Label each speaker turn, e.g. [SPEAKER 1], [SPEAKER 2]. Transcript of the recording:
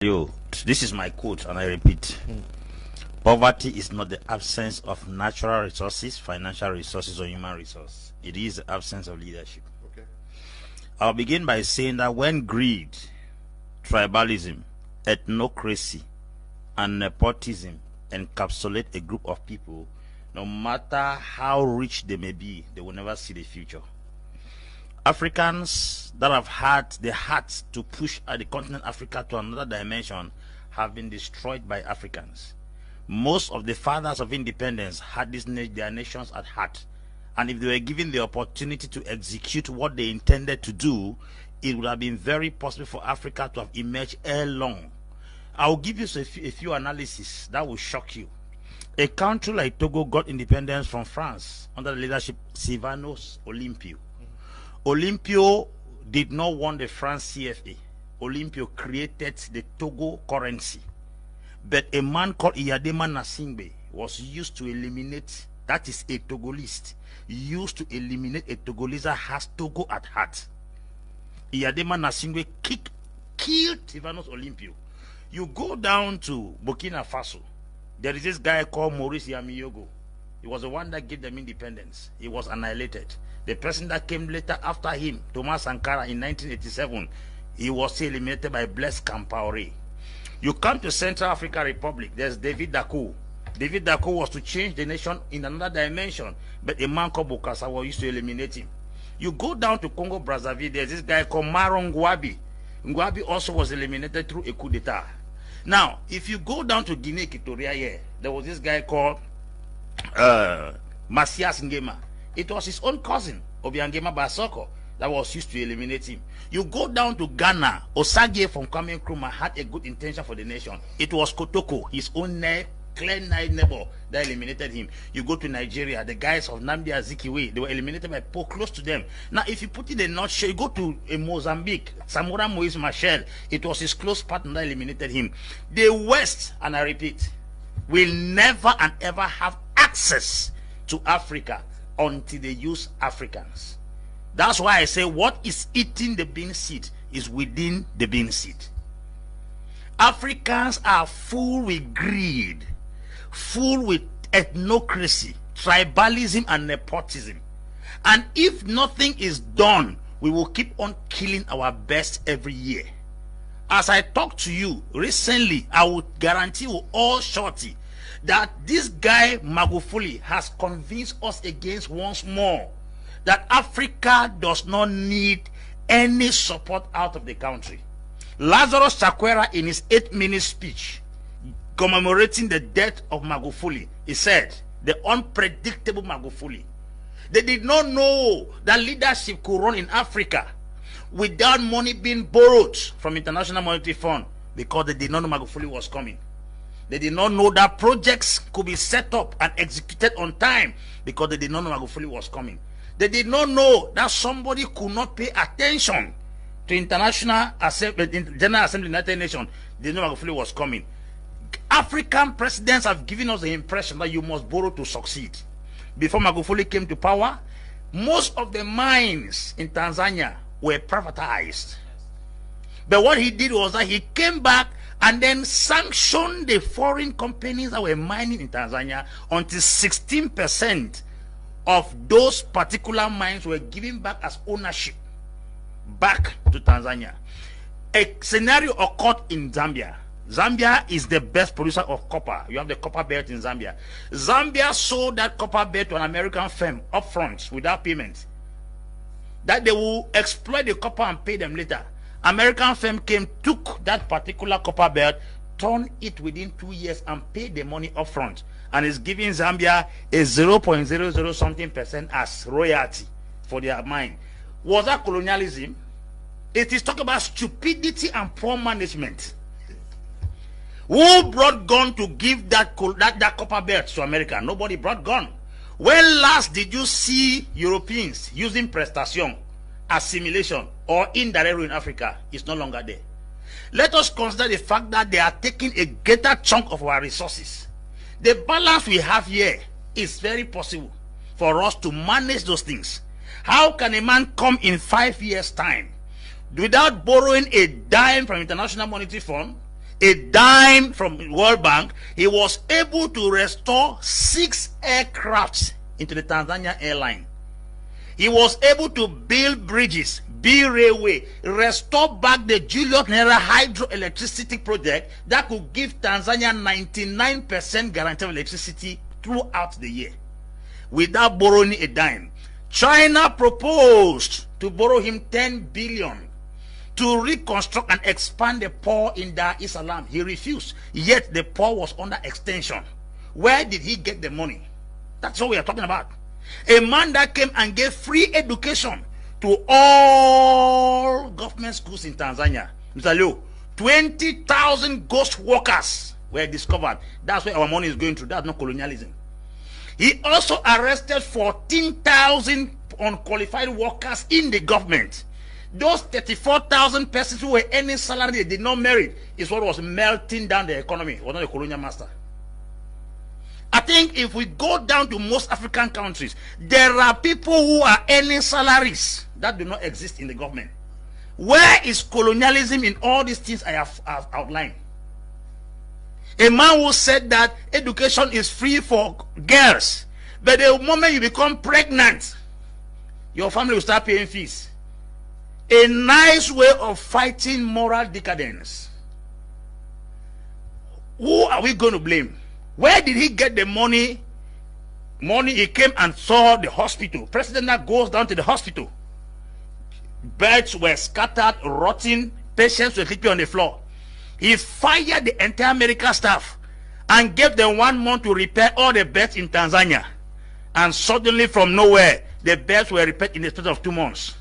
[SPEAKER 1] Yo, this is my quote, and I repeat: poverty is not the absence of natural resources, financial resources, or human resource. It is the absence of leadership.
[SPEAKER 2] Okay.
[SPEAKER 1] I'll begin by saying that when greed, tribalism, ethnocracy, and nepotism encapsulate a group of people, no matter how rich they may be, they will never see the future. Africans that have had the heart to push the continent Africa to another dimension have been destroyed by Africans. Most of the fathers of independence had their nations at heart, and if they were given the opportunity to execute what they intended to do, it would have been very possible for Africa to have emerged ere long. I will give you a few analyses that will shock you. A country like Togo got independence from France under the leadership of Sylvanus Olympio. Olympio did not want the France CFA. Olympio created the Togo currency. But a man called Iyadema Nasingbe was used to eliminate, that is a Togolese, used to eliminate a Togolese that has Togo at heart. Iyadema Nasingbe killed Sylvanus Olympio. You go down to Burkina Faso, there is this guy called Maurice Yamiyogo. He was the one that gave them independence. He was annihilated. The person that came later after him, Thomas Sankara, in 1987, he was eliminated by Blaise Compaoré. You come to Central African Republic, there's David Dacko. David Dacko was to change the nation in another dimension, but a man called Bokasawa used to eliminate him. You go down to Congo Brazzaville, there's this guy called Maro Ngouabi. Ngouabi also was eliminated through a coup d'etat. Now, if you go down to Guinea Equatorial here, there was this guy called Masias Ngema. It was his own cousin, Obiangema Basoko, that was used to eliminate him. You go down to Ghana, Osagie from Kwame Nkrumah had a good intention for the nation. It was Kotoko, his own clear neighbor, that eliminated him. You go to Nigeria, the guys of Nnamdi Azikiwe, they were eliminated by Pope close to them. Now, if you put it in a nutshell, you go to Mozambique, Samora Moise Machel, it was his close partner that eliminated him. The West, and I repeat, will never and ever have access to Africa until they use Africans. That's why I say what is eating the bean seed is within the bean seed. Africans are full with greed, full with ethnocracy, tribalism, and nepotism. And if nothing is done, we will keep on killing our best every year. As I talk to you recently, I will guarantee you all shorty that this guy Magufuli has convinced us against once more that Africa does not need any support out of the country. Lazarus Chakwera, in his 8-minute speech commemorating the death of Magufuli, he said, the unpredictable Magufuli. They did not know that leadership could run in Africa without money being borrowed from International Monetary Fund, because they did not know Magufuli was coming. They did not know that projects could be set up and executed on time, because they did not know Magufuli was coming. They did not know that somebody could not pay attention to General Assembly of the United Nations. They did not know Magufuli was coming. African presidents have given us the impression that you must borrow to succeed. Before Magufuli came to power, most of the mines in Tanzania were privatized. But what he did was that he came back and then sanctioned the foreign companies that were mining in Tanzania until 16% of those particular mines were given back as ownership back to Tanzania. A scenario occurred in Zambia. Zambia is the best producer of copper. You have the copper belt in Zambia. Zambia sold that copper belt to an American firm upfront without payment, that they will exploit the copper and pay them later. American firm came, took that particular copper belt, turned it within 2 years and paid the money upfront, and is giving Zambia a 0.00 something% as royalty for their mine. Was that colonialism? It is talking about stupidity and poor management. Who brought gun to give that copper belt to America? Nobody brought gun. When last did you see Europeans using prestation, assimilation, or indirect rule in Africa? It's no longer there. Let us consider the fact that they are taking a greater chunk of our resources. The balance we have here is very possible for us to manage those things. How can a man come in 5 years' time without borrowing a dime from International Monetary Fund, a dime from World Bank, he was able to restore 6 aircrafts into the Tanzania airline. He was able to build bridges, build railway, restore back the Julius Nyerere hydroelectricity project that could give Tanzania 99% guarantee of electricity throughout the year without borrowing a dime. China proposed to borrow him 10 billion to reconstruct and expand the port in Dar es Salaam. He refused, yet the port was under extension. Where did he get the money? That's what we are talking about. A man that came and gave free education to all government schools in Tanzania. Mr. Leo, 20,000 ghost workers were discovered. That's where our money is going to. That's not colonialism. He also arrested 14,000 unqualified workers in the government. Those 34,000 persons who were earning salary they did not merit is what was melting down the economy. It was not the colonial master. I think if we go down to most African countries, there are people who are earning salaries that do not exist in the government. Where is colonialism in all these things I have outlined? A man who said that education is free for girls, but the moment you become pregnant, your family will start paying fees. A nice way of fighting moral decadence. Who are we going to blame? Where did he get the money? He came and saw the hospital. President that goes down to the hospital. Beds were scattered, rotting. Patients were sleeping on the floor. He fired the entire medical staff and gave them 1 month to repair all the beds in Tanzania. And suddenly from nowhere, the beds were repaired in the space of 2 months.